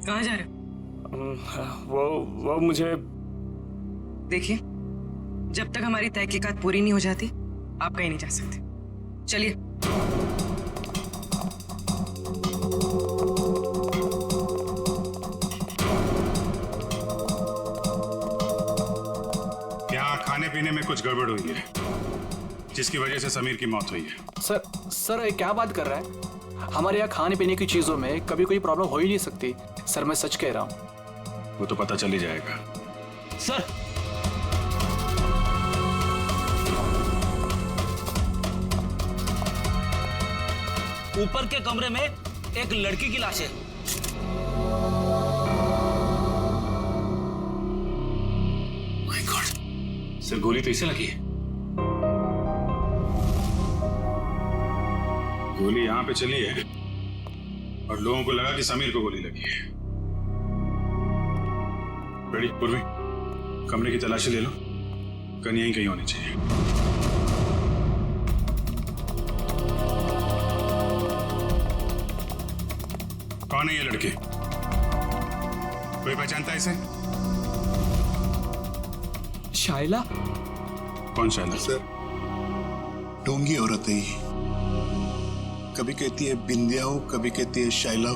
कहाँ जा रहे हो? वो मुझे देखिए, जब तक हमारी तहकीकात पूरी नहीं हो जाती आप कहीं नहीं जा सकते। चलिए। यहाँ खाने पीने में कुछ गड़बड़ हुई है जिसकी वजह से समीर की मौत हुई है। सर क्या बात कर रहा है? हमारे यहाँ खाने पीने की चीजों में कभी कोई प्रॉब्लम हो ही नहीं सकती। सर मैं सच कह रहा हूँ। वो तो पता चल ही जाएगा। सर ऊपर के कमरे में एक लड़की की लाश है। माय गॉड, सर गोली तो इसे लगी है। गोली यहाँ पे चली है और लोगों को लगा कि समीर को गोली लगी है। बड़ी पूर्वी, कमरे की तलाशी ले लो, गन यहीं कहीं होनी चाहिए। कौन है ये लड़के? कोई पहचानता है इसे? शाइला? कौन शाइला? सर, ढोंगी औरत है ये। कभी कहती है बिंदिया हो, कभी कहती है शाइला हो।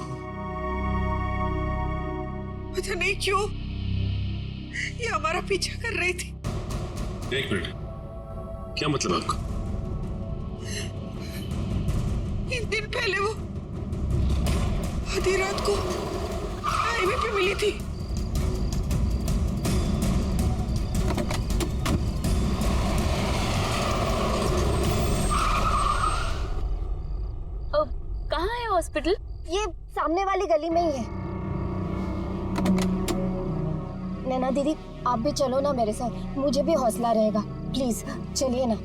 पता नहीं क्यों ये हमारा पीछा कर रही थी। एक मिनट, क्या मतलब आपका? 3 दिन पहले वो आधी रात को हाईवे पे मिली थी। कहाँ है हॉस्पिटल? ये सामने वाली गली में ही है। नैना दीदी, आप भी चलो ना मेरे साथ, मुझे भी हौसला रहेगा। प्लीज चलिए ना।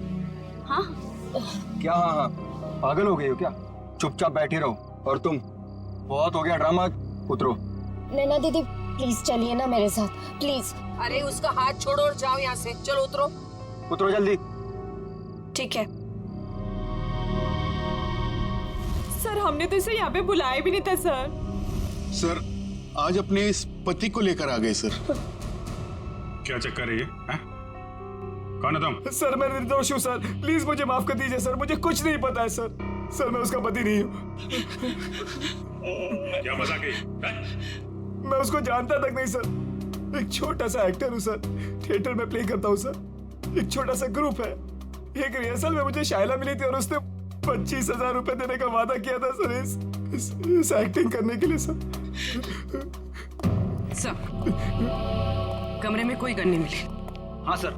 हाँ क्या? हाँ, पागल हो गई हो क्या? चुपचाप बैठे रहो। और तुम, बहुत हो गया ड्रामा, उतरो। नैना दीदी प्लीज चलिए ना मेरे साथ, प्लीज। अरे उसका हाथ छोड़ो और जाओ यहाँ से। चलो उतरो। उतरो जल्दी। ठीक है। सर हमने तो इसे यहाँ पे बुलाया भी नहीं था सर। सर, आज अपने इस पति को लेकर आ गए सर। क्या चक्कर है ये? कौन है तुम? सर मैं निर्दोष हूँ सर, प्लीज मुझे माफ कर दीजिए सर, मुझे कुछ नहीं पता है सर। सर मैं उसका पति नहीं हूँ। क्या मजाक है? मैं उसको जानता तक नहीं सर। एक छोटा सा एक्टर हूँ सर, थिएटर में प्ले करता हूँ सर। एक छोटा सा ग्रुप है। एक रिहर्सल में मुझे शाइला मिली थी और उसने 25,000 रुपए देने का वादा किया था सर इस एक्टिंग करने के लिए सर। सर, कमरे में कोई गन नहीं मिली। हाँ सर,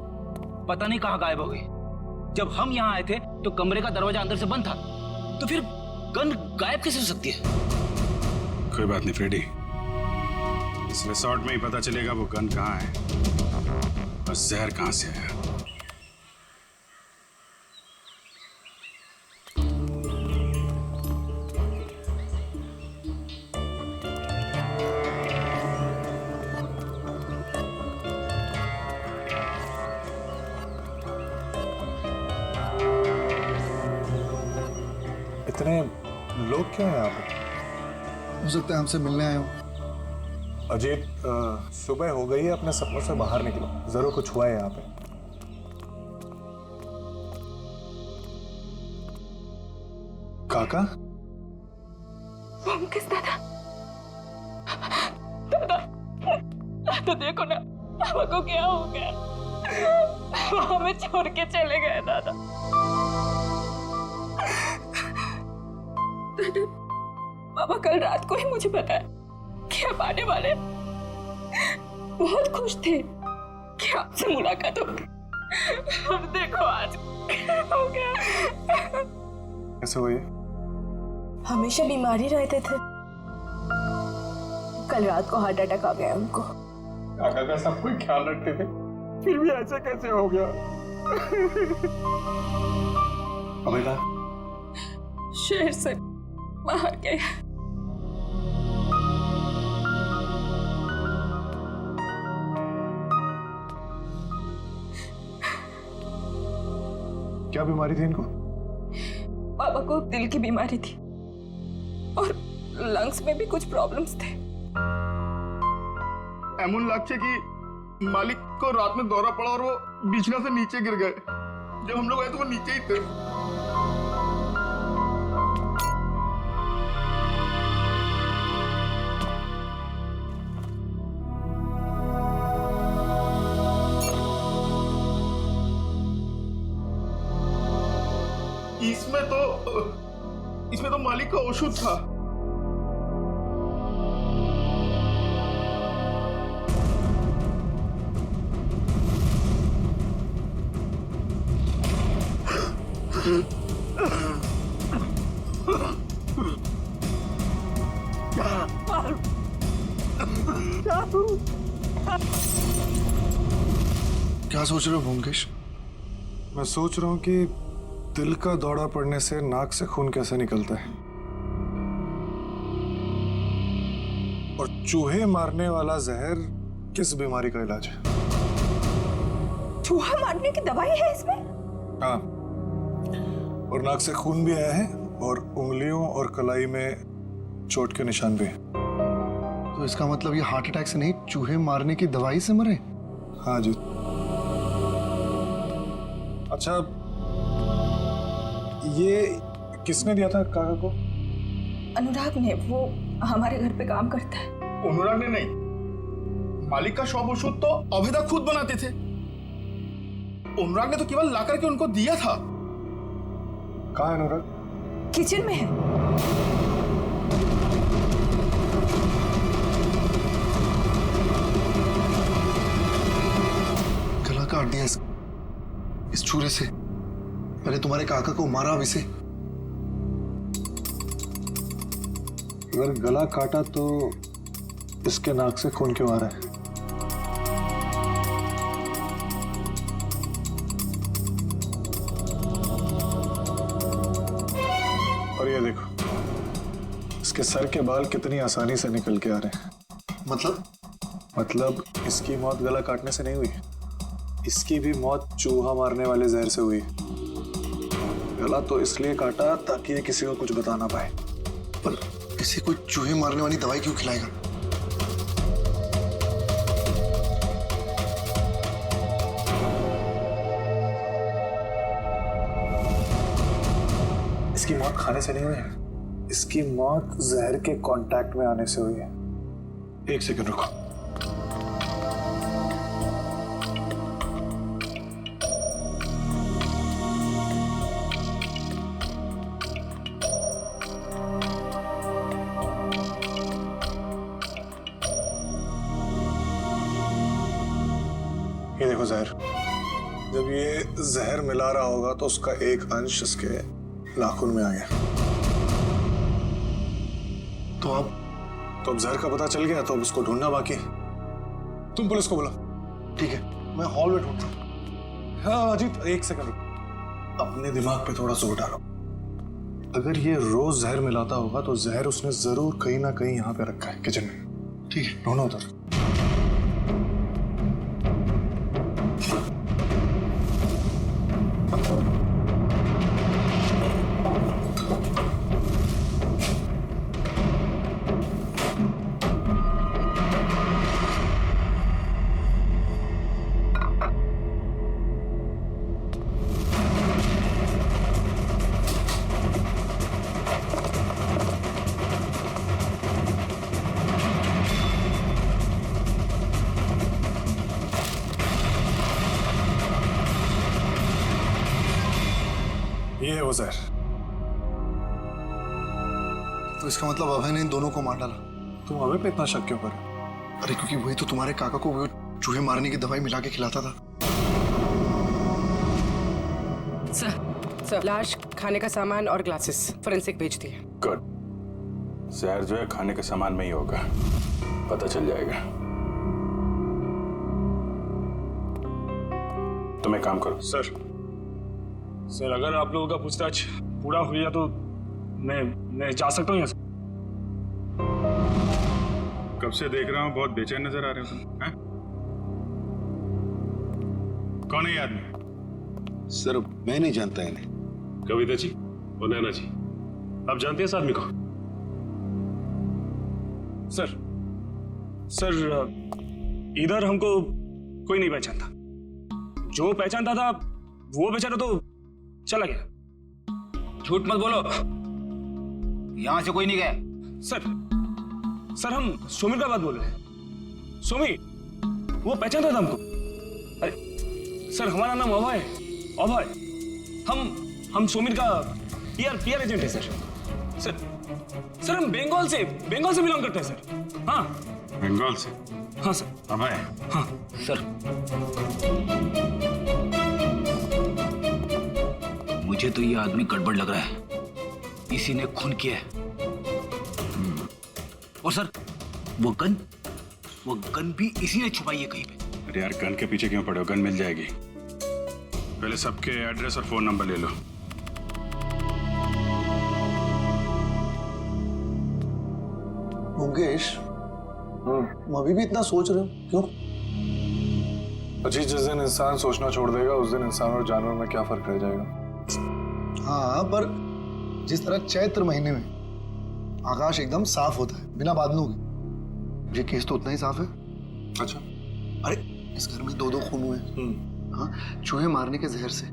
पता नहीं कहाँ गायब हो गई। जब हम यहाँ आए थे तो कमरे का दरवाजा अंदर से बंद था, तो फिर गन गायब कैसे हो सकती है? कोई बात नहीं फ्रेडी, इस रिसोर्ट में ही पता चलेगा वो गन कहाँ है और जहर कहाँ से आया। इतने लोग क्यों हैं यहाँ पे? हो सकता है हमसे मिलने आए हो। अजीत, सुबह हो गई है, अपने सपनों से बाहर निकलो, जरूर कुछ हुआ है यहाँ पे। काका? किस दादा? दादा, तो देखो ना पापा को क्या हो गया। वो हमें छोड़ के चले गए दादा। पापा कल रात को ही मुझे बताया कि आप आने वाले। बहुत खुश थे कि आपसे मुलाकात होगी। अब देखो आज क्या हो गया। कैसे हुई? हमेशा बीमारी रहते थे, कल रात को हार्ट अटैक आ गया उनको। काका का सब कोई ख्याल रखते थे, फिर भी ऐसा कैसे हो गया? अमिता, शहर से बाहर गए। क्या बीमारी थी इनको? पापा को दिल की बीमारी थी और लंग्स में भी कुछ प्रॉब्लम्स थे। এমন লাগছে कि मालिक को रात में दौरा पड़ा और वो बिछना से नीचे गिर गए। जब हम लोग आए तो वो नीचे ही थे। इसमें तो मालिक का औषध था। क्या सोच रहे हो भूमकेश? मैं सोच रहा हूँ कि दिल का दौरा पड़ने से नाक से खून कैसे निकलता है और चूहे मारने वाला जहर किस बीमारी का इलाज है। चूहा मारने की दवाई है इसमें? हाँ, और नाक से खून भी आया है और उंगलियों और कलाई में चोट के निशान भी हैं। तो इसका मतलब ये हार्ट अटैक से नहीं, चूहे मारने की दवाई से मरे? हाँ जी। अच्छा, ये किसने दिया था काका को? अनुराग ने, वो हमारे घर पे काम करता है। अनुराग ने नहीं, मालिक का शॉप औषध तो अभेदा खुद बनाते थे। अनुराग ने तो केवल लाकर के उनको दिया था। कहाँ है अनुराग? किचन में है। गला काट दिया इस छुरे से। मैंने तुम्हारे काका को मारा अब इसे। अगर गला काटा तो इसके नाक से खून क्यों आ रहा है? और ये देखो, इसके सर के बाल कितनी आसानी से निकल के आ रहे हैं। मतलब इसकी मौत गला काटने से नहीं हुई, इसकी भी मौत चूहा मारने वाले जहर से हुई। गला तो इसलिए काटा ताकि ये किसी को कुछ बता ना पाए। पर इसे कोई चूहे मारने वाली दवाई क्यों खिलाएगा? इसकी मौत खाने से नहीं हुई है, इसकी मौत जहर के कांटेक्ट में आने से हुई है। एक सेकंड रुको। ये देखो जहर। जब ये जहर मिला रहा होगा तो उसका एक अंश इसके नाखून में आ गया। तो अब जहर का पता चल गया, तो अब उसको ढूंढना बाकी है। तुम पुलिस को बुलाओ। ठीक है, मैं हॉल में ढूंढता हूँ। हाँ अजीत, एक सेकंड रुको। अपने दिमाग पे थोड़ा जोर डालो। अगर ये रोज जहर मिलाता होगा तो जहर उसने जरूर कहीं ना कहीं यहाँ पे रखा है, किचन में। ठीक है, ढूंढो उधर। ये है वो जहर। तो इसका मतलब अभय ने इन दोनों को मार डाला। तुम अभय पे इतना शक क्यों कर? अरे क्योंकि वही तो तुम्हारे काका को वो चूहे मारने की दवाई मिला के खिलाता था। सर, लाश, खाने का सामान और ग्लासेस फोरेंसिक भेज दिए। गुड। जहर जो है खाने के सामान में ही होगा, पता चल जाएगा। तुम एक काम करो। सर अगर आप लोगों का पूछताछ पूरा हो गया तो मैं जा सकता हूँ यहाँ से। कब से देख रहा हूँ, बहुत बेचैन नजर आ रहे हो तुम। हैं? कौन है ये आदमी? सर मैं नहीं जानता इन्हें। कविता जी और नैना जी, आप जानते हैं इस आदमी को? सर इधर हमको कोई नहीं पहचानता, जो पहचानता था वो बेचारा तो चला गया। झूठ मत बोलो, यहां से कोई नहीं गया। सर हम सुमिर का बात बोल रहे हैं। सुमिर वो पहचानता था हमको। अरे सर हमारा नाम अभय है, अभय। हम सुमिर का पीआर एजेंट है सर हम बंगाल से बिलोंग करते हैं सर। हाँ बंगाल से? हाँ सर। अभय? हाँ सर मुझे तो ये आदमी गड़बड़ लग रहा है, इसी ने खून किया है। और सर वो गन भी इसी ने छुपाई है कहीं पे। अरे यार गन के पीछे क्यों पड़े हो, गन मिल जाएगी। पहले सबके एड्रेस और फोन नंबर ले लो। मुकेश, तुम अभी भी इतना सोच रहे हो, क्यों? अजीत, जिस दिन इंसान सोचना छोड़ देगा उस दिन इंसान और जानवर में क्या फर्क रह जाएगा। हाँ, पर जिस तरह चैत्र महीने में आकाश एकदम साफ होता है बिना बादलों के, ये केस तो उतना ही साफ है। अच्छा। अरे इस घर में 2 खून हुए। हाँ, चूहे मारने के जहर से।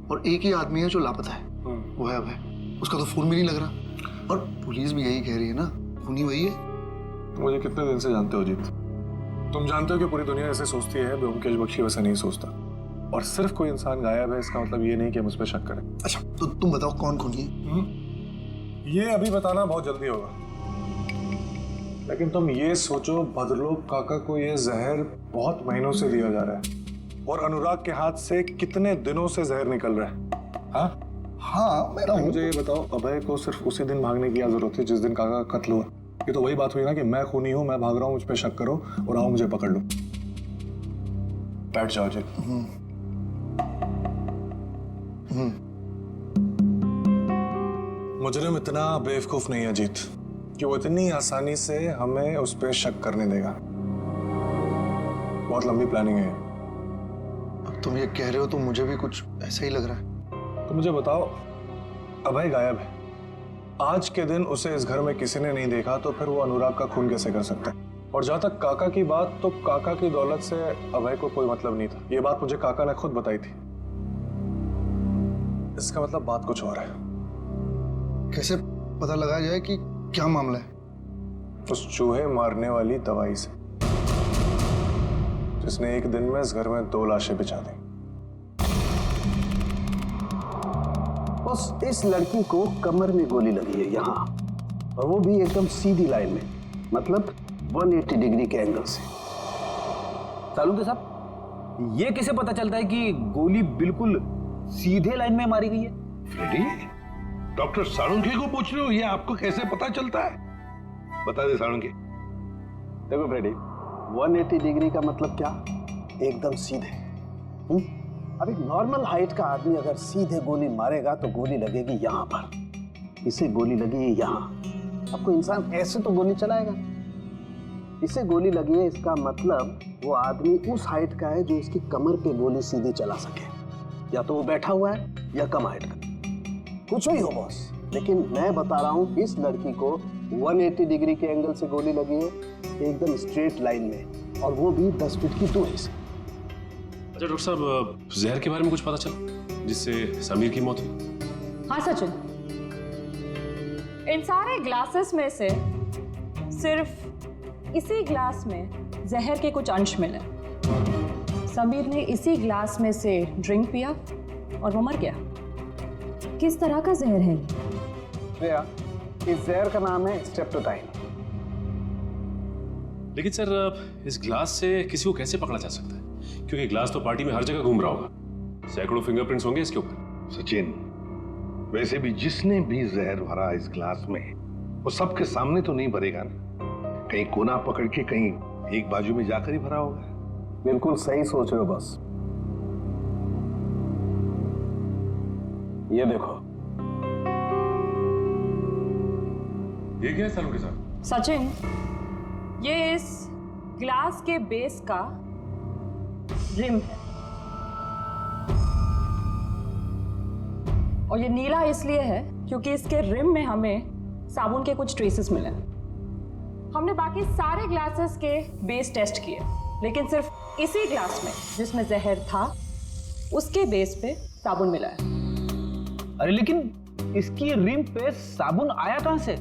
और एक ही आदमी है जो लापता है, वो है अभय। उसका तो फोन भी नहीं लग रहा, और पुलिस भी यही कह रही है ना, खूनी वही है। तुम मुझे कितने दिन से जानते हो अजीत? तुम जानते हो कि पूरी दुनिया ऐसे सोचती है, ब्योमकेश बख्शी वैसा नहीं सोचता। और सिर्फ कोई इंसान गायब है इसका मतलब ये नहीं कि हम उस पर शक करें। अच्छा तो तुम बताओ कौन खूनी है? ये अभी बताना बहुत जल्दी होगा, लेकिन तुम ये सोचो भद्रलोक काका को ये जहर बहुत महीनों से दिया जा रहा है, और अनुराग के हाथ से कितने दिनों से जहर निकल रहा है। हाँ मैं मुझे ये बताओ, अभय को सिर्फ उसी दिन भागने की क्या जरूरत थी जिस दिन काका का कत्ल हुआ? ये तो वही बात हुई ना कि मैं खूनी हूं, मैं भाग रहा हूं, मुझ पे शक करो और आओ मुझे पकड़ लो। बैठ जाओ जी। मुजरिम इतना बेवकूफ नहीं है अजीत कि वो इतनी आसानी से हमें उस पर शक करने देगा। बहुत लंबी प्लानिंग है। अब तुम ये कह रहे हो तो मुझे भी कुछ ऐसा ही लग रहा है। तो मुझे बताओ, अभय गायब है, आज के दिन उसे इस घर में किसी ने नहीं देखा, तो फिर वो अनुराग का खून कैसे कर सकता है? और जहां तक काका की बात, तो काका की दौलत से अभय को कोई मतलब नहीं था। ये बात मुझे काका ने खुद बताई थी। इसका मतलब बात कुछ और है। कैसे पता लगाया जाए कि क्या मामला है? उस चूहे मारने वाली दवाई से, जिसने एक दिन में इस घर में 2 लाशें बिछा दी। बस इस लड़की को कमर में गोली लगी है यहाँ, और वो भी एकदम सीधी लाइन में, मतलब 180 डिग्री के एंगल से। सालुंके साहब, ये कैसे पता चलता है कि गोली बिल्कुल सीधे लाइन में मारी गई है? फ्रेडी, डॉक्टर सालुंके को पूछ रहे हो, ये आपको कैसे पता चलता है? बता दे सालुंके। देखो फ्रेडी, 180 डिग्री का मतलब क्या? एकदम सीधे। अब एक नॉर्मल हाइट का आदमी अगर सीधे गोली मारेगा तो गोली लगेगी यहाँ पर, इसे गोली लगी है यहाँ। अब कोई इंसान ऐसे तो गोली चलाएगा? इसे गोली लगी है, इसका मतलब वो आदमी उस हाइट का है जो इसकी कमर पे गोली सीधी चला सके। या तो वो बैठा हुआ है या कम हाइट का, कुछ भी हो बॉस। लेकिन मैं बता रहा हूँ, इस लड़की को 180 डिग्री के एंगल से गोली लगी है, एकदम स्ट्रेट लाइन में, और वो भी 10 फीट की दूरी से। अच्छा डॉक्टर साहब, जहर के बारे में कुछ पता चला जिससे समीर की मौत हुई? हाँ सचिन, इन सारे ग्लासेस में से सिर्फ इसी ग्लास में जहर के कुछ अंश मिले। समीर ने इसी ग्लास में से ड्रिंक पिया और वो मर गया। किस तरह का जहर है ये? इस जहर का नाम है स्ट्रेप्टोटाइन। लेकिन सर, इस ग्लास से किसी को कैसे पकड़ा जा सकता है? क्योंकि ग्लास तो पार्टी में हर जगह घूम रहा होगा, सैकड़ों फिंगरप्रिंट्स होंगे इसके ऊपर। सचिन, वैसे भी जिसने भी जहर भरा इस ग्लास में, वो सबके सामने तो नहीं भरेगा ना, कहीं कोना पकड़ के कहीं एक बाजू में जाकर ही भरा होगा। बिल्कुल सही सोच रहे हो बस। ये देखो, ये क्या है सालुंके साहब? सचिन, ये इस ग्लास के बेस का रिम है, और ये नीला इसलिए है क्योंकि इसके रिम में हमें साबुन के कुछ ट्रेसेस मिले। हमने बाकी सारे ग्लासेस के बेस टेस्ट किए, लेकिन सिर्फ इसी ग्लास में जिसमें जहर था उसके बेस पे साबुन मिला है। अरे लेकिन इसकी रिम पे साबुन आया कहां से?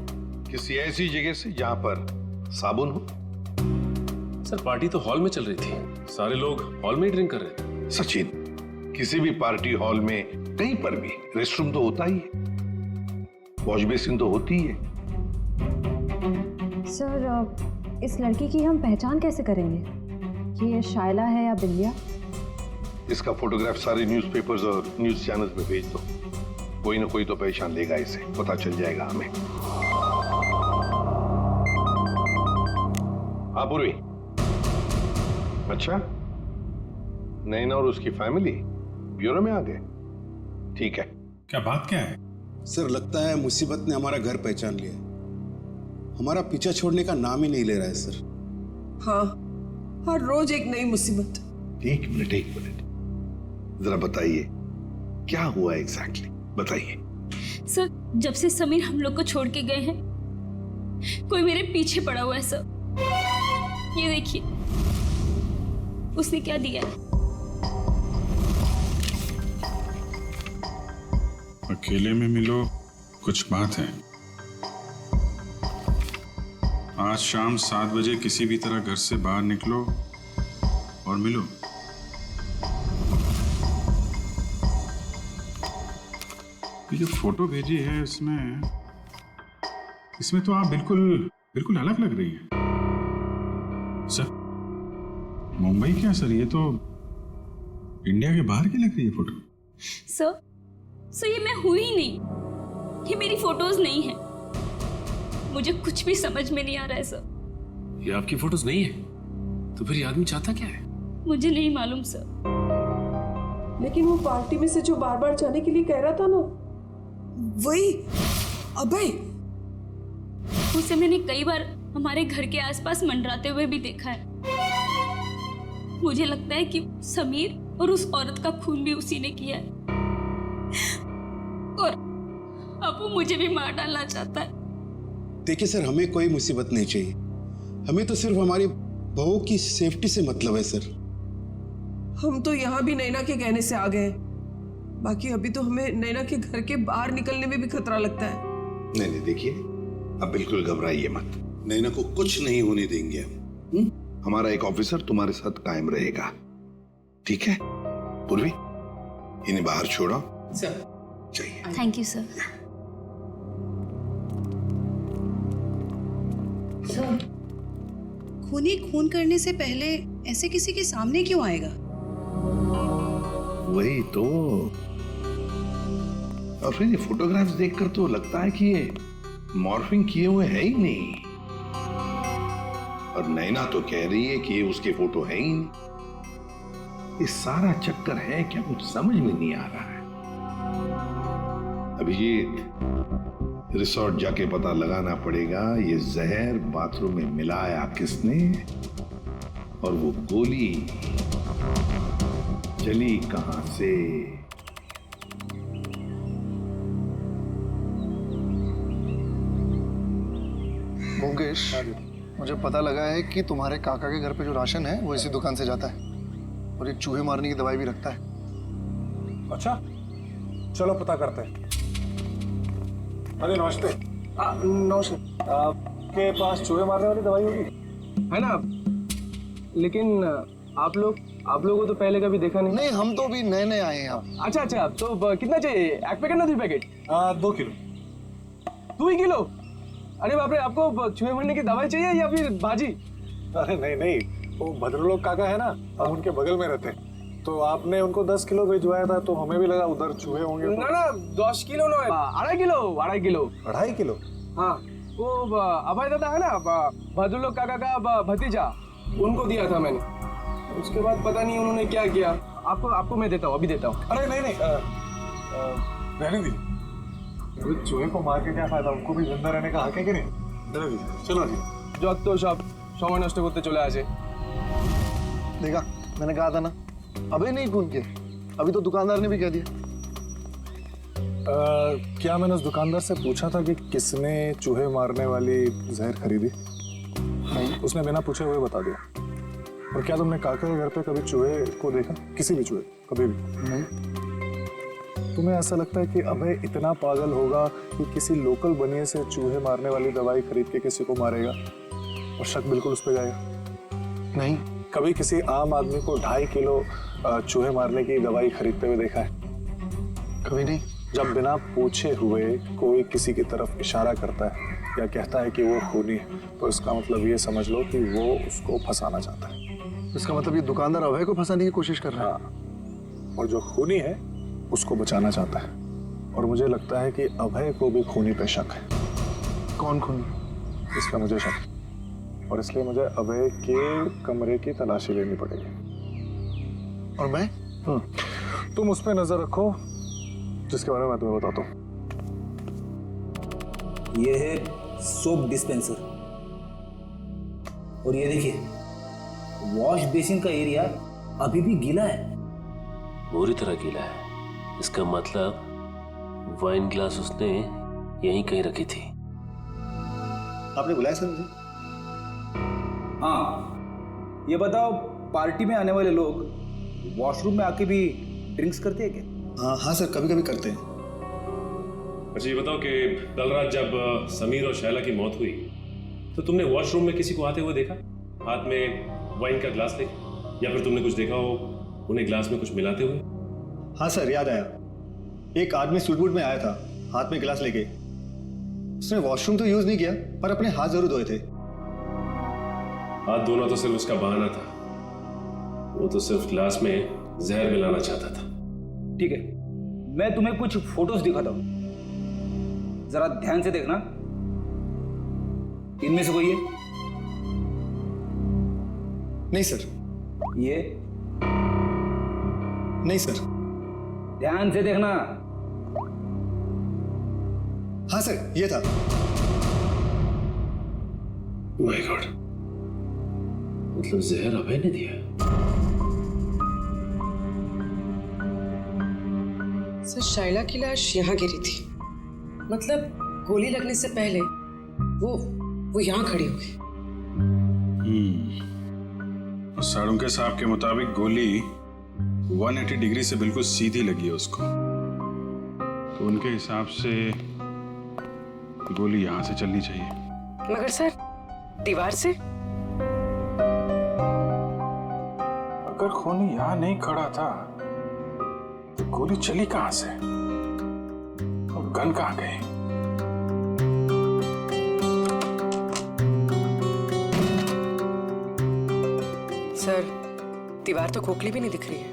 किसी ऐसी जगह से जहां पर साबुन हो। सर पार्टी तो हॉल में चल रही थी, सारे लोग हॉल में ही ड्रिंक कर रहे थे। सचिन, किसी भी पार्टी हॉल में कहीं पर भी रेस्टरूम तो होता ही है, वॉश बेसिन तो होती ही है। सर इस लड़की की हम पहचान कैसे करेंगे कि ये शायला है या बिंदिया? इसका फोटोग्राफ सारे न्यूज़पेपर्स और न्यूज चैनल्स में भेज दो, कोई ना कोई तो पहचान लेगा, इसे पता चल जाएगा हमें। हाँ पूर्वी, अच्छा नैना और उसकी फैमिली ब्यूरो में आ गए, ठीक है। क्या बात क्या है? सर लगता है मुसीबत ने हमारा घर पहचान लिया, हमारा पीछा छोड़ने का नाम ही नहीं ले रहा है सर। हाँ, हर रोज एक नई मुसीबत। एक मिनट जरा बताइए क्या हुआ एग्जैक्टली, बताइए। सर जब से समीर हम लोग को छोड़ के गए हैं कोई मेरे पीछे पड़ा हुआ है सर। ये देखिए उसने क्या दिया है। अकेले में मिलो, कुछ बात है। आज शाम 7 बजे किसी भी तरह घर से बाहर निकलो और मिलो। ये फोटो भेजी है इसमें तो आप बिल्कुल अलग लग रही हैं। सर मुंबई क्या सर, ये तो इंडिया के बाहर की लग रही है फोटो। सर ये मैं हुई नहीं, ये मेरी फोटोज नहीं है। मुझे कुछ भी समझ में नहीं आ रहा है सर। ये आपकी फोटोज नहीं है तो फिर ये आदमी चाहता क्या है? मुझे नहीं मालूम सर। लेकिन वो पार्टी में से जो बार बार जाने के लिए कह रहा था ना, वही अभय। उसे मैंने कई बार हमारे घर के आसपास मंडराते हुए भी देखा है। मुझे लगता है कि समीर और उस औरत का खून भी उसी ने किया है और अब वो मुझे भी मार डालना चाहता है। देखिए सर, हमें कोई मुसीबत नहीं चाहिए, हमें तो सिर्फ हमारी बहू की सेफ्टी से मतलब है सर। हम तो यहाँ भी नैना के कहने से आ गए, बाकी अभी तो हमें नैना के घर के बाहर निकलने में भी खतरा लगता है। नहीं देखिए, अब बिल्कुल घबराइए मत, नैना को कुछ नहीं होने देंगे हम। हमारा एक ऑफिसर तुम्हारे साथ कायम रहेगा, ठीक है? पूर्वी, इन्हें बाहर छोड़ो सर। चाहिए। Thank you sir. सर खूनी खून करने से पहले ऐसे किसी के सामने क्यों आएगा? वही तो, और फिर ये फोटोग्राफ्स देखकर तो लगता है कि ये मॉर्फिंग किए हुए है ही नहीं, और नैना तो कह रही है कि ये उसके फोटो है ही नहीं। ये सारा चक्कर है क्या, कुछ समझ में नहीं आ रहा है। अभिजीत, रिसोर्ट जाके पता लगाना पड़ेगा ये जहर बाथरूम में मिलाया किसने, और वो गोली चली कहां से। मुकेश, मुझे पता लगा है कि तुम्हारे काका के घर पे जो राशन है वो इसी दुकान से जाता है, और एक चूहे मारने की दवाई भी रखता है। अच्छा, चलो पता करते हैं। अरे नमस्ते। नमस्ते। आपके पास चूहे मारने वाली दवाई होगी? है ना, लेकिन आप लोगों को तो पहले कभी देखा नहीं। नहीं, हम तो भी नए नए आए हैं यहाँ। अच्छा, तो कितना चाहिए? एक पैकेट ना 2 पैकेट? 2 किलो। 2 ही किलो? अरे बाप रे, आपको चूहे मरने की दवाई चाहिए या फिर भाजी? अरे नहीं, वो भद्रलोक काका है ना, हम उनके बगल में रहते हैं, तो आपने उनको 10 किलो भिजवाया था, तो हमें भी लगा उधर चूहे होंगे। ना 10 किलो ना, 2.5 किलो। 2.5 किलो? हाँ, वो अभय दादा है ना, भद्रलोक काका का भतीजा, उनको दिया था मैंने। उसके बाद पता नहीं उन्होंने क्या किया। आपको मैं देता हूँ, अभी देता हूँ। अरे नहीं, रहने दी। चूहे को मार के क्या फायदा, उनको भी जिंदा रहने का हक है कि नहीं? रहने दी, चलो जी। যত সব সময় নষ্ট করতে চলে আসে। देखा, मैंने कहा था ना, अबे नहीं खून किया, अभी तो दुकानदार ने भी कह दिया। क्या मैंने उस दुकानदार से पूछा था कि किसने चूहे मारने वाली जहर खरीदी? नहीं, उसने बिना पूछे हुए बता दिया। और क्या तुमने काका के घर पे कभी चूहे को देखा? किसी भी चूहे, कभी भी नहीं? तुम्हें ऐसा लगता है कि अभय इतना पागल होगा कि किसी लोकल बनिए से चूहे मारने वाली दवाई खरीद के किसी को मारेगा और शक बिल्कुल उस पर जाएगा? नहीं। कभी किसी आम आदमी को 2.5 किलो चूहे मारने की दवाई खरीदते हुए देखा है? कभी नहीं। जब बिना पूछे हुए कोई किसी की तरफ इशारा करता है या कहता है कि वो खूनी है, तो इसका मतलब ये समझ लो कि वो उसको फंसाना चाहता है। इसका मतलब ये दुकानदार अभय को फंसाने की कोशिश कर रहा है। हाँ, और जो खूनी है उसको बचाना चाहता है। और मुझे लगता है कि अभय को भी खूनी पे शक है। कौन खूनी? इसका मुझे शक, और इसलिए मुझे अभय के कमरे की तलाशी लेनी पड़ेगी। और मैं? तुम उस पर नजर रखो जिसके बारे में मैं तुम्हें बताता हूँ। ये है सोप डिस्पेंसर, और ये देखिए वॉश बेसिन का एरिया अभी भी गीला है, पूरी तरह गीला है। इसका मतलब वाइन ग्लास उसने यहीं कहीं रखी थी। आपने बुलाया सर मुझे? हाँ, ये बताओ पार्टी में आने वाले लोग वॉशरूम में आके भी ड्रिंक्स करते हैं क्या? हाँ सर, कभी कभी करते हैं। अच्छा ये बताओ कि कल रात जब समीर और शैला की मौत हुई तो तुमने वॉशरूम में किसी को आते हुए देखा, हाथ में वाइन का ग्लास लेके, या फिर तुमने कुछ देखा हो उन्हें ग्लास में कुछ मिलाते हुए? हाँ सर, याद आया। एक आदमी सूट बूट में आया था, हाथ में गिलास लेके। उसने वॉशरूम तो यूज नहीं किया, पर अपने हाथ जरूर धोए थे। हाथ धोना तो सिर्फ उसका बहाना था, वो तो सिर्फ ग्लास में जहर मिलाना चाहता था। ठीक है, मैं तुम्हें कुछ फोटोज दिखाता हूं, जरा ध्यान से देखना। इनमें से कोई है? नहीं सर। ये? नहीं सर। ध्यान से देखना। हाँ सर, ये था। माय गॉड, मतलब जहर अभय ने दिया? सर, शैला की लाश यहाँ गिरी थी, मतलब गोली लगने से पहले वो यहाँ खड़ी हो गई। साड़ुंके साहब के मुताबिक गोली 180 डिग्री से बिल्कुल सीधी लगी है उसको, तो उनके हिसाब से गोली यहां से चलनी चाहिए। मगर सर, दीवार से? अगर खूनी यहाँ नहीं खड़ा था तो गोली चली कहां से और गन कहां गई? सर, दीवार तो खोखली भी नहीं दिख रही है।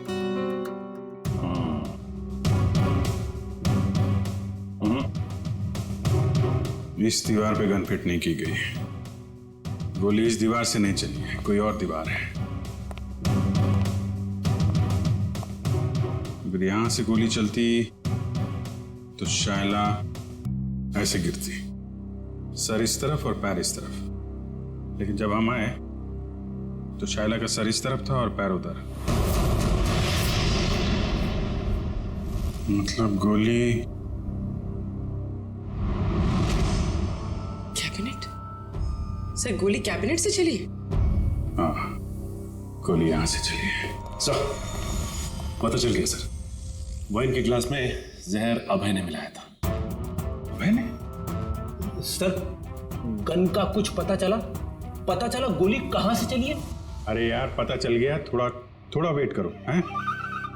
इस दीवार पे गन फिट नहीं की गई। गोली इस दीवार से नहीं चली है, कोई और दीवार है। अगर यहां से गोली चलती तो शायला ऐसे गिरती, सर इस तरफ और पैर इस तरफ। लेकिन जब हम आए तो शायला का सर इस तरफ था और पैर उधर। मतलब गोली कैबिनेट? सर, गोली कैबिनेट से चली? हाँ, गोली यहां से चली है। सर, पता चल गया सर, वाइन के ग्लास में जहर अभय ने मिलाया था। अभय ने? सर, गन का कुछ पता चला? गोली कहां से चली है? अरे यार, पता चल गया, थोड़ा वेट करो। हैं?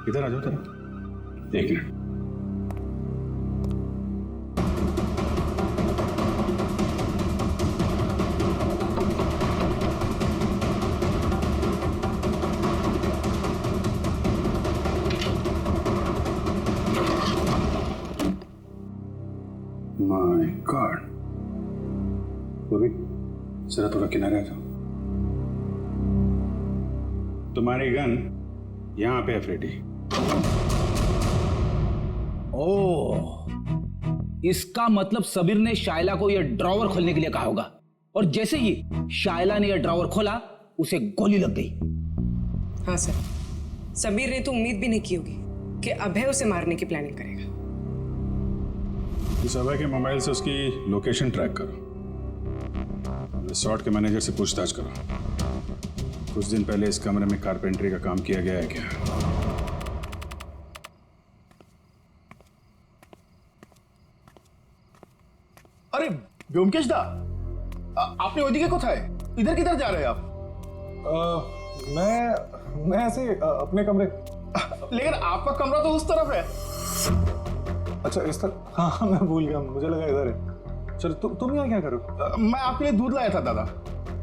इधर आ जाओ जरा, एक मिनट। माय गॉड, बॉबी जरा थोड़ा किनारे आ जाओ। तुम्हारी गन यहां पे है फ्रेडी। ओह, इसका मतलब सबीर ने शायला को यह ड्रॉवर खोलने के लिए कहा होगा, और जैसे ही शायला ने यह ड्रॉवर खोला उसे गोली लग गई। हाँ सर, समीर ने तो उम्मीद भी नहीं की होगी कि अभय उसे मारने की प्लानिंग करेगा। इस अभय के मोबाइल से उसकी लोकेशन ट्रैक करो, रिसोर्ट के मैनेजर से पूछताछ करो। कुछ दिन पहले इस कमरे में कारपेंटरी का काम किया गया है क्या? अरे व्योमकेश दा, आपने ओदिके को था इधर किधर जा रहे हैं आप? मैं ऐसे अपने कमरे। लेकिन आपका कमरा तो उस तरफ है। अच्छा इस तरफ? हाँ मैं भूल गया, मुझे लगा इधर है। चलो तुम यहाँ क्या करो? मैं आपके लिए दूध लाया था दादा।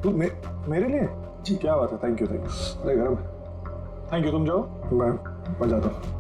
दूध मेरे लिए? जी क्या बात है, थैंक यू थैंक यू। अरे गरम है। थैंक यू, तुम जाओ, मैं जाता हूँ।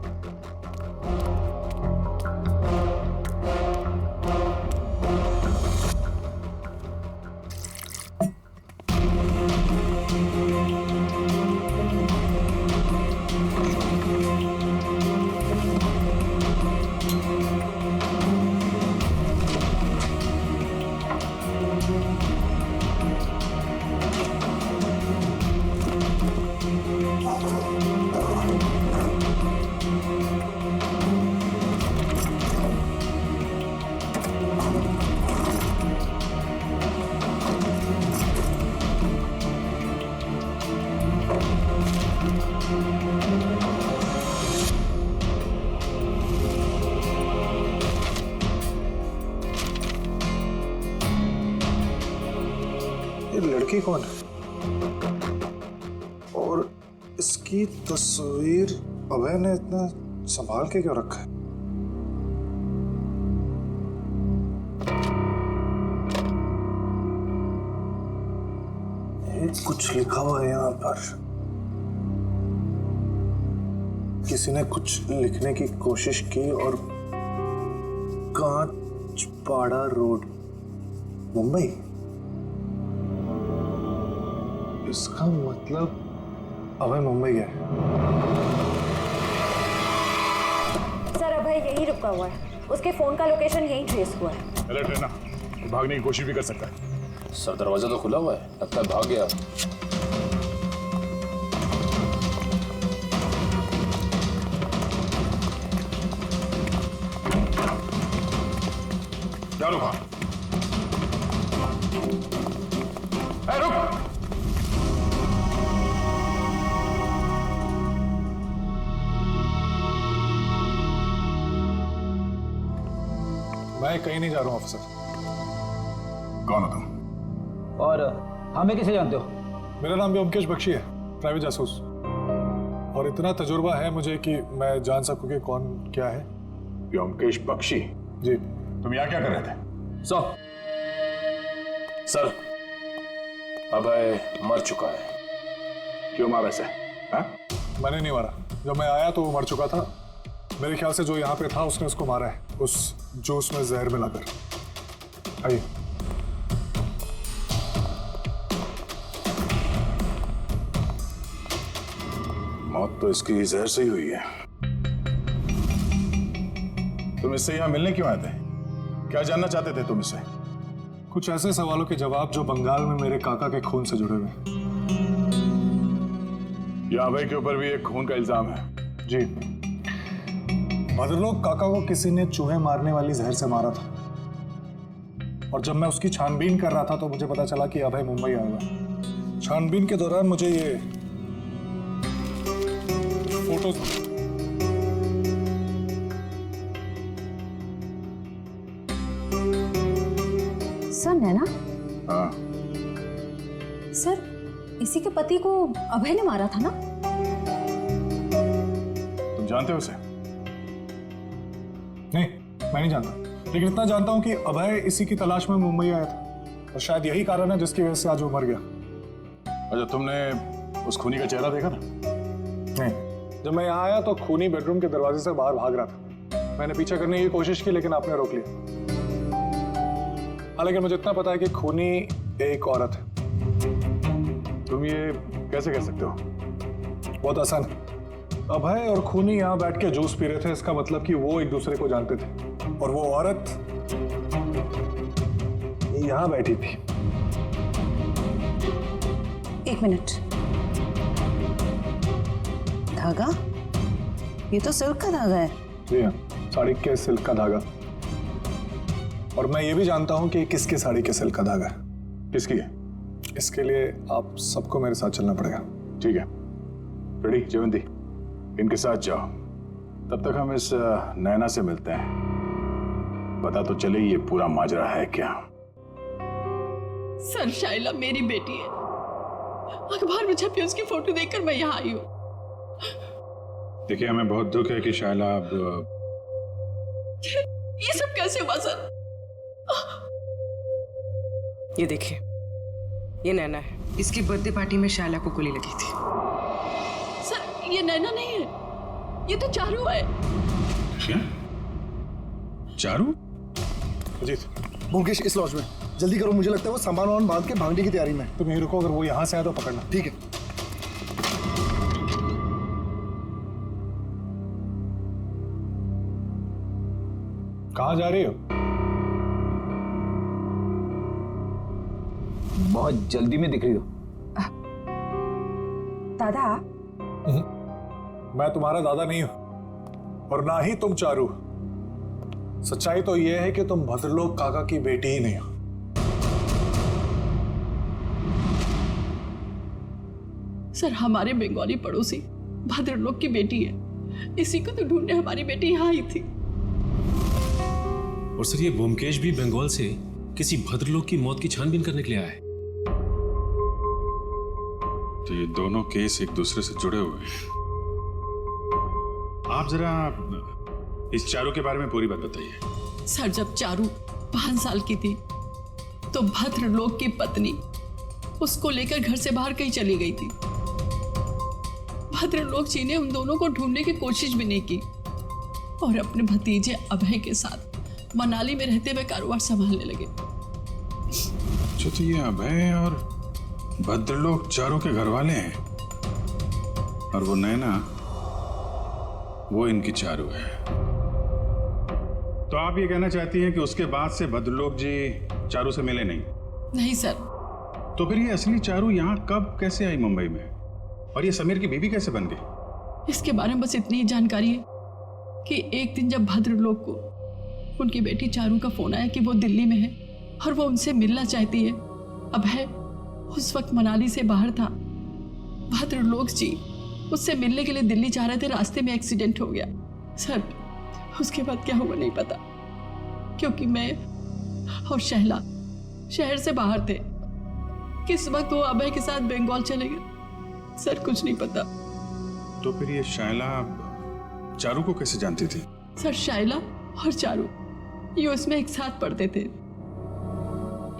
लड़की कौन है और इसकी तस्वीर अभय ने इतना संभाल के क्यों रखा है? ये कुछ लिखा हुआ है यहाँ पर। किसी ने कुछ लिखने की कोशिश की और कांचपाड़ा रोड, मुंबई। इसका मतलब अभय मुंबई गया है। सर अभय यही रुका हुआ है, उसके फोन का लोकेशन यही ट्रेस हुआ है। अलर्ट रहना, भागने की कोशिश भी कर सकता है। सर दरवाजा तो खुला हुआ है, लगता है भाग गया। क्या रुका? रुक! मैं कहीं नहीं जा रहा हूँ ऑफिसर। कौन हो तुम? और हमें कैसे जानते हो? मेरा नाम व्योमकेश बख्शी है, प्राइवेट जासूस। और इतना तजुर्बा है मुझे कि मैं जान सकूं कि कौन क्या है। व्योमकेश बख्शी? जी। तुम यहाँ क्या कर रहे थे? सर अभय मर चुका है। क्यों मारा ऐसे? मैंने नहीं मारा, जब मैं आया तो वो मर चुका था। मेरे ख्याल से जो यहाँ पे था उसने उसको मारा है, उस जूस में जहर मिलाकर। आइए। मौत तो इसकी जहर से ही हुई है। तुम इससे यहाँ मिलने क्यों आए थे? क्या जानना चाहते थे तुम इससे? कुछ ऐसे सवालों के जवाब जो बंगाल में मेरे काका के खून से जुड़े हुए। यहाँ अभय के ऊपर भी एक खून का इल्जाम है। जी। भद्रलोक काका को किसी ने चूहे मारने वाली जहर से मारा था, और जब मैं उसकी छानबीन कर रहा था तो मुझे पता चला कि अभय मुंबई आया हुआ। छानबीन के दौरान मुझे ये फोटोज सर नैना? हाँ। सर इसी के पति को अभय ने मारा था ना? तुम जानते हो उसे? नहीं, मैं नहीं जानता, लेकिन इतना जानता हूं कि अभय इसी की तलाश में मुंबई आया था, और शायद यही कारण है जिसकी वजह से आज वो मर गया। अच्छा, तुमने उस खूनी का चेहरा देखा था? नहीं, जब मैं यहाँ आया तो खूनी बेडरूम के दरवाजे से बाहर भाग रहा था। मैंने पीछा करने की कोशिश की, लेकिन आपने रोक लिया। हालांकि मुझे इतना पता है कि खूनी एक औरत है। तुम ये कैसे कह सकते हो? बहुत आसान है। अभय और खूनी यहाँ बैठ के जूस पी रहे थे, इसका मतलब कि वो एक दूसरे को जानते थे, और वो औरत यहाँ बैठी थी। एक मिनट, धागा? ये तो सिल्क का धागा है। जी हाँ, साड़ी के सिल्क का धागा। और मैं ये भी जानता हूँ कि किसकी साड़ी के सिल्क का धागा है। किसकी है? इसके लिए आप सबको मेरे साथ चलना पड़ेगा। ठीक है रेडी जयवंती, इनके साथ जाओ, तब तक हम इस नैना से मिलते हैं, पता तो चले ये पूरा माजरा है क्या। सर शाइला मेरी बेटी है, अखबार में छपी उसकी फोटो देखकर मैं यहाँ आई हूँ। देखिए हमें बहुत दुख है कि शायला अब ये सब कैसे हुआ सर? ये देखिए, ये नैना है, इसकी बर्थडे पार्टी में शायला को गोली लगी थी। सर ये नैना नहीं है, ये तो चारू है। क्या? चारू? अजीत, मुकेश इस लॉज में, जल्दी करो, मुझे लगता है वो सामान वामान बांध के भागने की तैयारी में। तुम यहीं रुको, अगर वो यहाँ से आए तो पकड़ना। ठीक है। कहाँ जा रही हो? बहुत जल्दी में दिख रही हो। दादा, मैं तुम्हारा दादा नहीं हूं और ना ही तुम चारू। सच्चाई तो यह है कि तुम भद्रलोक काका की बेटी ही नहीं हो। सर हमारे बंगाली पड़ोसी भद्रलोक की बेटी है, इसी को तो ढूंढने हमारी बेटी यहाँ आई थी। और सर ये ब्योमकेश भी बंगाल से किसी भद्रलोक की मौत की छानबीन करने के लिए आया है। तो ये दोनों केस एक दूसरे से जुड़े हुए हैं। आप जरा इस चारू के बारे में पूरी बात बताइए। सर जब चारू 5 साल की थी तो भद्रलोक की पत्नी उसको लेकर घर से बाहर कहीं चली गई थी। भद्रलोक जी ने उन दोनों को ढूंढने की कोशिश भी नहीं की और अपने भतीजे अभय के साथ मनाली में रहते हुए कारोबार संभालने लगे। जो तो ये अभय और भद्रलोक चारू के घर वाले हैं और वो नैना, वो इनकी चारू है। तो आप ये कहना चाहती हैं कि उसके बाद से भद्रलोक जी चारू से मिले नहीं? नहीं सर। तो फिर ये असली चारू यहाँ कब कैसे आई मुंबई में, और ये समीर की बीवी कैसे बन गई? इसके बारे में बस इतनी ही जानकारी है कि एक दिन जब भद्रलोक को उनकी बेटी चारू का फोन आया कि वो दिल्ली में है और वो उनसे मिलना चाहती है। अभय उस वक्त मनाली से बाहर था। भद्रलोक जी उससे मिलने के लिए दिल्ली जा रहे थे, रास्ते में एक्सीडेंट हो गया। सर उसके बाद क्या हुआ नहीं पता, क्योंकि मैं और शहला शहर से बाहर थे। किस वक्त वो अभय के साथ बंगाल चले गए, सर कुछ नहीं पता। तो फिर ये शायला चारू को कैसे जानती थी? सर शायला और चारू ये उसमें एक साथ पढ़ते थे।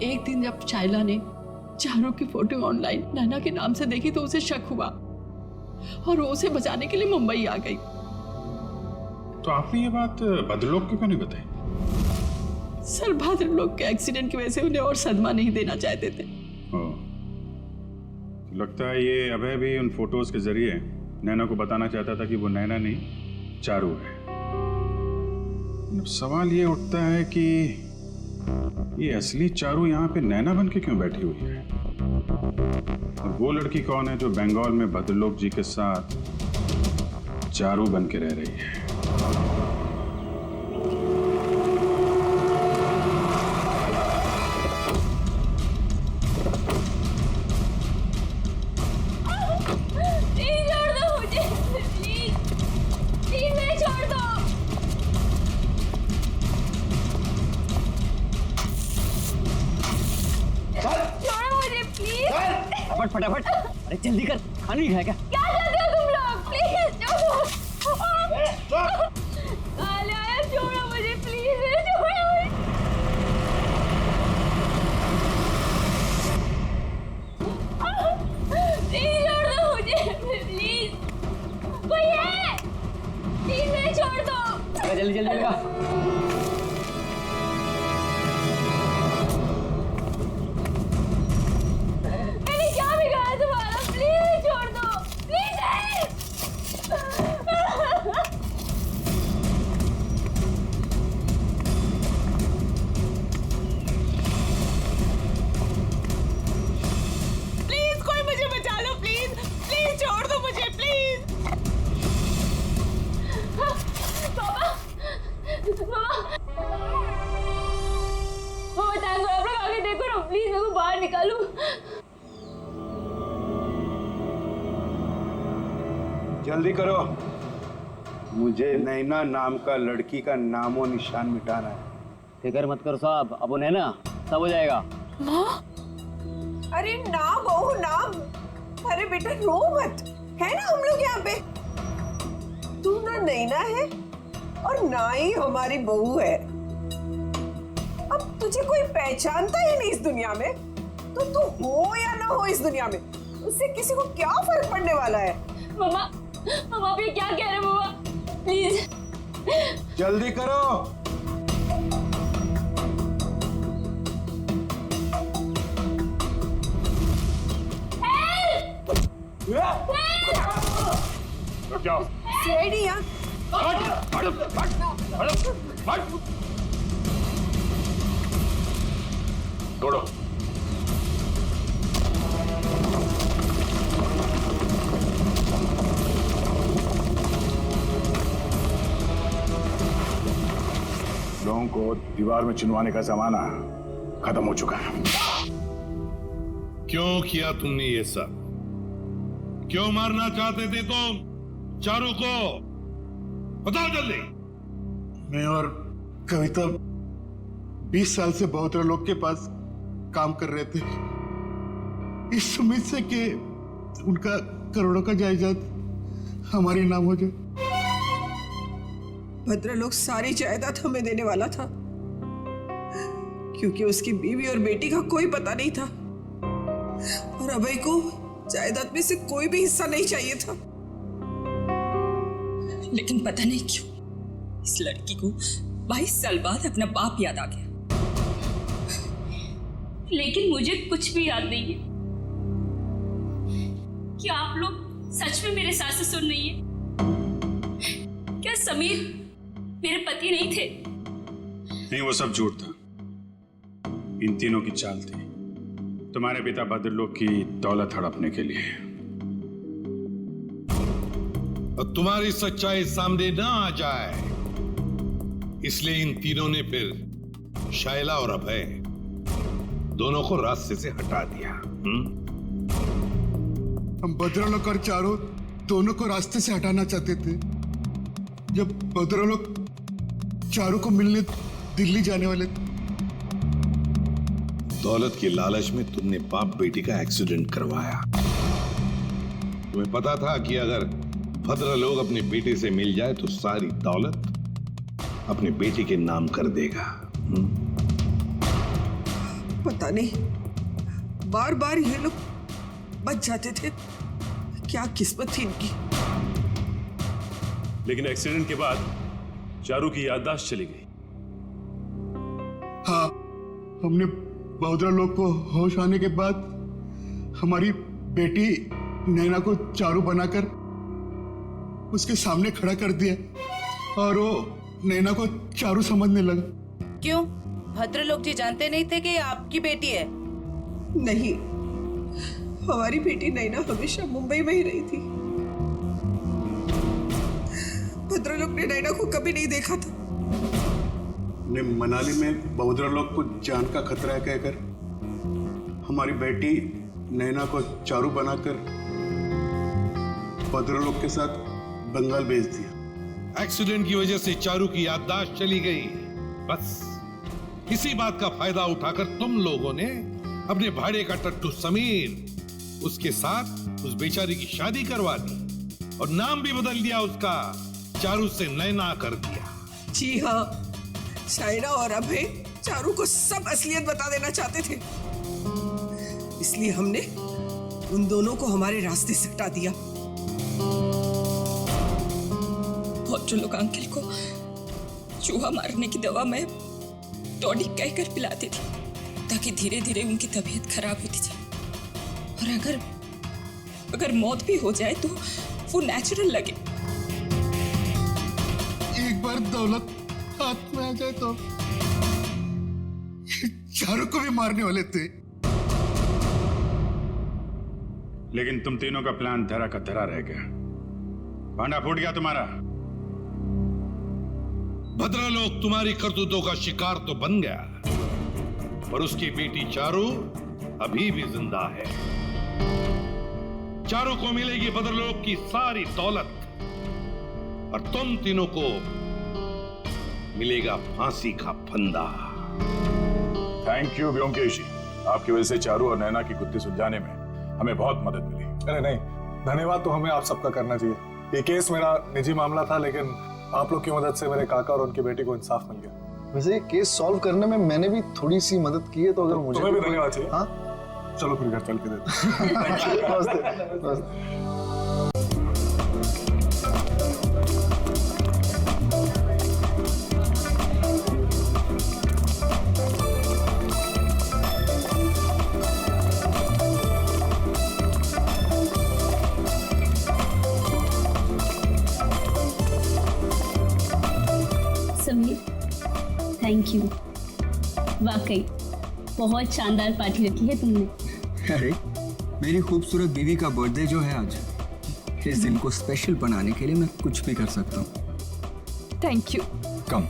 एक दिन जब शायला ने चारू की फोटो ऑनलाइन नैना के नाम से देखी तो उसे शक हुआ और वो उसे बचाने के लिए मुंबई आ गई। तो आपने ये बात भद्रलोक को क्यों नहीं बताई? सर भद्रलोक के एक्सीडेंट की वजह से उन्हें और सदमा नहीं देना चाहते थे। तो लगता है ये अभय भी उन फोटोज के जरिए नैना को बताना चाहता था कि वो नैना नहीं चारू है। अब सवाल ये उठता है कि ये असली चारू यहाँ पे नैना बन के क्यों बैठी हुई है, और वो लड़की कौन है जो बंगाल में भद्रलोक जी के साथ चारू बन के रह रही है? फटाफट, अरे जल्दी कर, खाना नहीं खाया क्या? क्या करते हो तुम लोग? प्लीज छोड़ो मुझे, प्लीज छोड़ो। प्लीज छोड़ दो मुझे, प्लीज। कोई है? प्लीज मुझे छोड़ दो। जल्दी जल्दी लगा। जल्दी करो, मुझे नैना नाम का लड़की का नामो निशान मिटाना है। फिक्र मत करो साहब, अब उन्हें ना सब हो जाएगा। अरे ना बहू ना, अरे बेटा रो मत, है ना हम लोग यहाँ पे। तू ना नैना है और ना ही हमारी बहू है। अब तुझे कोई पहचानता ही नहीं इस दुनिया में, तो तू हो या ना हो इस दुनिया में, उससे किसी को क्या फर्क पड़ने वाला है। मम्मा, मम्मा आप ये क्या कह रहे हैं मम्मा, प्लीज। जल्दी करो। जाओ। सीआईडी यहाँ। दौड़ो। लोगों को दीवार में चिनवाने का जमाना खत्म हो चुका है। क्यों किया तुमने ये सब? क्यों मारना चाहते थे तुम चारों को? बताओ जल्दी। मैं और कविता 20 साल से बहुत लोग के पास काम कर रहे थे, इस उम्मीद से कि उनका करोड़ों का जायदाद हमारे नाम हो जाए। भद्रलोक सारी जायदाद हमें देने वाला था, क्योंकि उसकी बीवी और बेटी का कोई पता नहीं था, और अभय को जायदाद में से कोई भी हिस्सा नहीं चाहिए था। लेकिन पता नहीं क्यों इस लड़की को 22 साल बाद अपना बाप याद आ गया। लेकिन मुझे कुछ भी याद नहीं है। क्या आप लोग सच में मेरे सास ससुर नहीं है? क्या समीर मेरे पति नहीं थे? नहीं, वो सब झूठ था। इन तीनों की चाल थी तुम्हारे पिता भद्रलोक की दौलत हड़पने के लिए। और तुम्हारी सच्चाई सामने ना आ जाए, इसलिए इन तीनों ने फिर शायला और अभय दोनों को रास्ते से हटा दिया। हम भद्रलोक और चारों दोनों को रास्ते से हटाना चाहते थे। जब भद्रलोक चारों को मिलने दिल्ली जाने वाले थे, दौलत की लालच में तुमने बाप बेटी का एक्सीडेंट करवाया। तुम्हें पता था कि अगर भद्रलोक अपनी बेटी से मिल जाए तो सारी दौलत अपनी बेटी के नाम कर देगा। पता नहीं बार बार ये लोग बच जाते थे, क्या किस्मत थी इनकी। लेकिन एक्सीडेंट के बाद चारू की याददाश्त चली गई। हाँ, हमने भद्रलोक को होश आने के बाद हमारी बेटी नैना को चारू बनाकर उसके सामने खड़ा कर दिया, और वो नैना को चारू समझने लगा। क्यों? भद्रलोक जी जानते नहीं थे कि ये आपकी बेटी है? नहीं, हमारी बेटी नैना हमेशा मुंबई में ही रही थी। भद्रलोक ने नैना को कभी नहीं देखा था। ने मनाली में भद्रलोक को जान का खतरा है कहकर हमारी बेटी नैना को चारू बनाकर भद्रलोक के साथ बंगाल भेज दिया। एक्सीडेंट की वजह से चारू की याददाश्त चली गई। बस इसी बात का फायदा उठाकर तुम लोगों ने अपने भाड़े का टट्टू समीर उसके साथ उस बेचारी की शादी करवा दी और नाम भी बदल दिया उसका, चारू से नैना कर दिया। जी हाँ, शायरा और अभय चारू को सब असलियत बता देना चाहते थे, इसलिए हमने उन दोनों को हमारे रास्ते से हटा दिया। भद्रलोक अंकल को चूहा मारने की दवा मैं टॉनिक कहकर पिलाती थी, ताकि धीरे धीरे उनकी तबीयत खराब होती जाए, और अगर मौत भी हो जाए तो वो नेचुरल लगे। एक बार दौलत हाथ में आ जाए तो चारों को भी मारने वाले थे। लेकिन तुम तीनों का प्लान धरा का धरा रह गया, भांडा फूट गया तुम्हारा। भद्रलोक तुम्हारी करतूतों का शिकार तो बन गया, पर उसकी बेटी चारू अभी भी जिंदा है। चारू को मिलेगी भद्रलोक की सारी दौलत। और तुम तीनों को मिलेगा फांसी का फंदा। थैंक यू व्योमकेश जी, आपकी वजह से चारू और नैना की गुत्थी सुलझाने में हमें बहुत मदद मिली। अरे नहीं, धन्यवाद तो हमें आप सबका करना चाहिए। ये केस मेरा निजी मामला था, लेकिन आप लोग की मदद से मेरे काका और उनकी बेटी को इंसाफ मिल गया। वैसे ये केस सॉल्व करने में मैंने भी थोड़ी सी मदद की है, तो अगर मुझे तुम्हें भी धन्यवाद चाहिए। हाँ, चलो फिर घर चल के देते। नमस्ते। Sameer, thank you. वाकई बहुत शानदार पार्टी रखी है तुमने। अरे मेरी खूबसूरत बीवी का बर्थडे जो है आज, इस दिन को स्पेशल बनाने के लिए मैं कुछ भी कर सकता हूँ। Thank you. कम।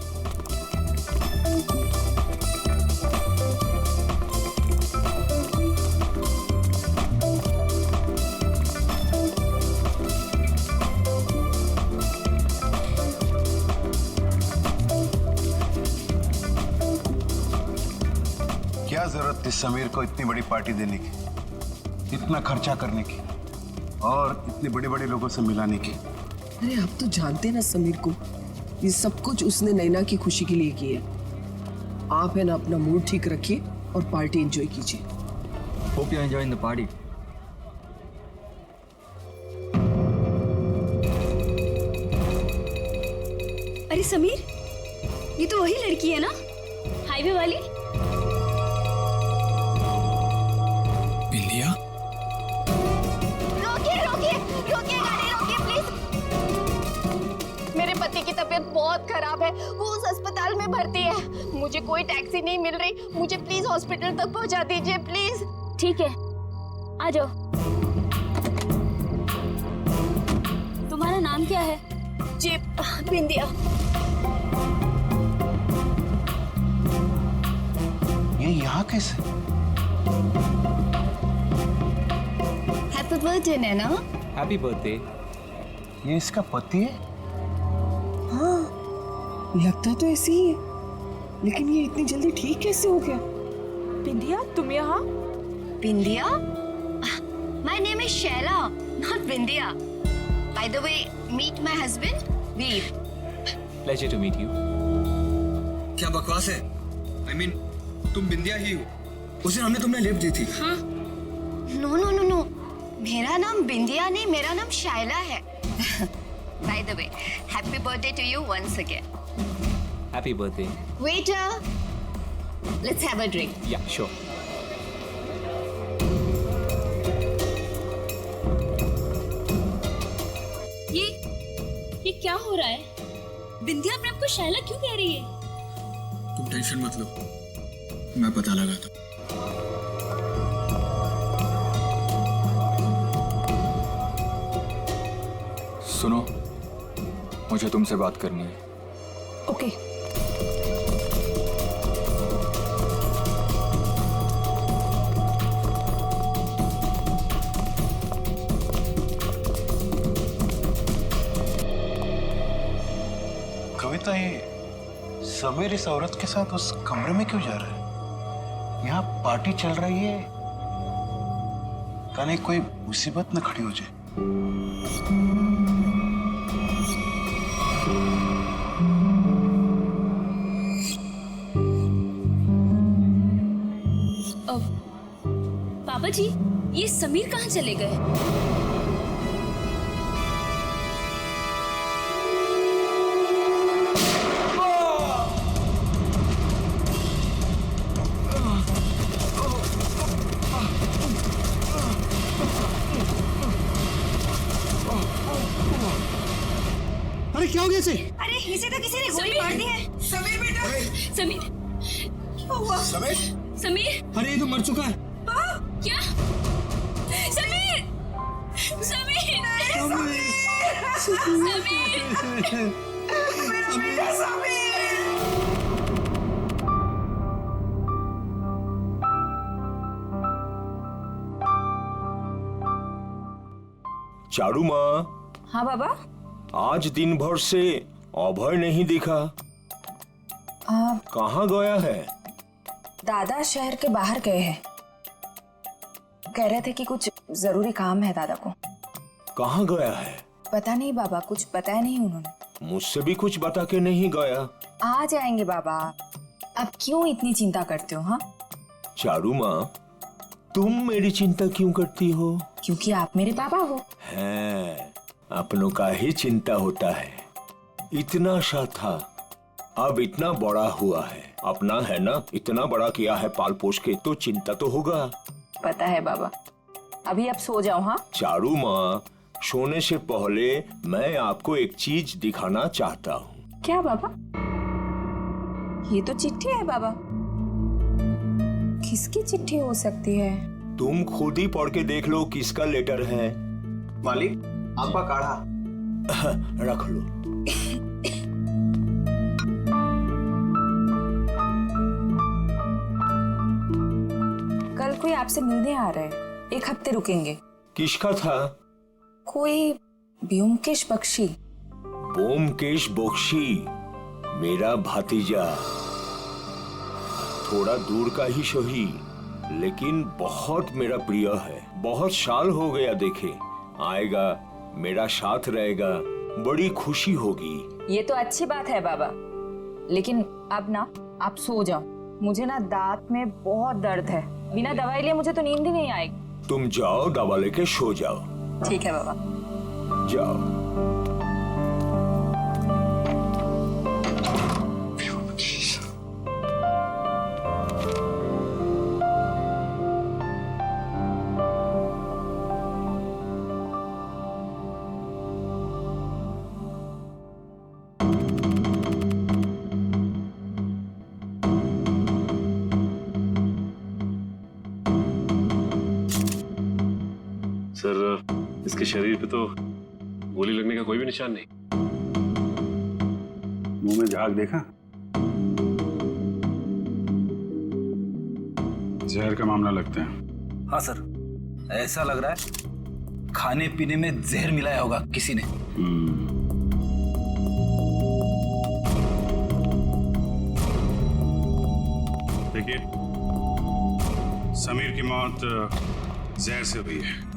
क्या जरूरत थी समीर को इतनी बड़ी पार्टी देने की, इतना खर्चा करने की और इतने बड़े बड़े लोगों से मिलाने की? अरे आप तो जानते हैं ना समीर को, ये सब कुछ उसने नैना की खुशी के लिए किया है। आप है ना अपना मूड ठीक रखिए और पार्टी एंजॉय कीजिए। Hope you enjoying the party. अरे समीर, ये तो वही लड़की है ना, हाईवे वाली? बिंदिया? रोकिए रोकिए रोकिए, गाड़ी रोकिए प्लीज। मेरे पति की तबीयत बहुत खराब है, वो उस अस्पताल में भर्ती है। मुझे कोई टैक्सी नहीं मिल रही, मुझे प्लीज हॉस्पिटल तक पहुंचा दीजिए प्लीज। ठीक है, आ जाओ। तुम्हारा नाम क्या है? जी बिंदिया। ये यहाँ कैसे? Happy birthday Naina. Happy birthday. ये इसका पति है? हाँ, लगता तो ऐसे ही है, लेकिन ये इतनी जल्दी ठीक कैसे हो गया? बिंदिया, तुम यहाँ? बिंदिया? My name is Shaila, not Bindiya. By the way, meet my husband, Veer. Pleasure to meet you. क्या बकवास है? I mean, तुम बिंदिया ही हो। उस दिन हमने तुम्हें लिफ्ट दी थी। हाँ? No, no, no, no. मेरा नाम बिंदिया नहीं, मेरा नाम शाइला है। By the way, happy birthday to you once again. Happy birthday. Waiter, let's have a drink. Yeah, sure. ये क्या हो रहा है? बिंदिया अपने आपको शाइला क्यों कह रही है? तुम टेंशन मत लो, मैं पता लगाता। सुनो, मुझे तुमसे बात करनी है। ओके। कविता, ये समीर इस औरत के साथ उस कमरे में क्यों जा रहा है? यहाँ पार्टी चल रही है, कहीं कोई मुसीबत न खड़ी हो जाए। पापा जी, ये समीर कहाँ चले गए? अरे क्या हो गया इसे? अरे इसे तो किसी ने गोली मार दी है। समीर बेटा। समीर, क्या हुआ? समीर। अरे ये तो मर चुका है। क्या? समीर! समीर! समीर! चारू माँ। हाँ बाबा। आज दिन भर से अभय नहीं दिखा। कहाँ गया है? दादा शहर के बाहर गए हैं। कह रहे थे कि कुछ जरूरी काम है दादा को। कहाँ गया है? पता नहीं बाबा, कुछ बताया नहीं उन्होंने। मुझसे भी कुछ बता के नहीं गया। आ जाएंगे बाबा, अब क्यों इतनी चिंता करते हो? हाँ चारू माँ, तुम मेरी चिंता क्यों करती हो? क्योंकि आप मेरे पापा हो। है, अपनों का ही चिंता होता है। इतना सा था, अब इतना बड़ा हुआ है। अपना है ना, इतना बड़ा किया है पाल पोष के, तो चिंता तो होगा। पता है बाबा, अभी आप सो जाओ। हाँ चारू माँ, सोने से पहले मैं आपको एक चीज दिखाना चाहता हूँ। क्या बाबा? ये तो चिट्ठी है बाबा। किसकी चिट्ठी हो सकती है? तुम खुद ही पढ़ के देख लो किसका लेटर है। मालिक, आपका काढ़ा। रख लो। कल कोई आपसे मिलने आ रहा है, 1 हफ्ते रुकेंगे। किसका था? कोई ब्योमकेश बख्शी। ब्योमकेश बख्शी मेरा भतीजा, थोड़ा दूर का ही सही, लेकिन बहुत मेरा प्रिय है। बहुत साल हो गया देखे। आएगा, मेरा साथ रहेगा, बड़ी खुशी होगी। ये तो अच्छी बात है बाबा, लेकिन अब ना आप सो जाओ। मुझे ना दांत में बहुत दर्द है, बिना दवाई लिए मुझे तो नींद ही नहीं आएगी। तुम जाओ, दवा लेके सो जाओ। ठीक है बाबा, जाओ। सर, इसके शरीर पे तो गोली लगने का कोई भी निशान नहीं। मुंह में झाग देखा? जहर का मामला लगता है। हाँ सर, ऐसा लग रहा है खाने पीने में जहर मिलाया होगा किसी ने। देखिए, समीर की मौत जहर से हुई है।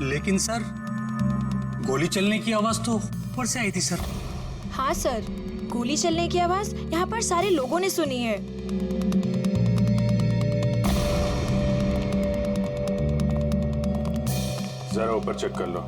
लेकिन सर, गोली चलने की आवाज तो ऊपर से आई थी सर। हाँ सर, गोली चलने की आवाज यहाँ पर सारे लोगों ने सुनी है। जरा ऊपर चेक कर लो।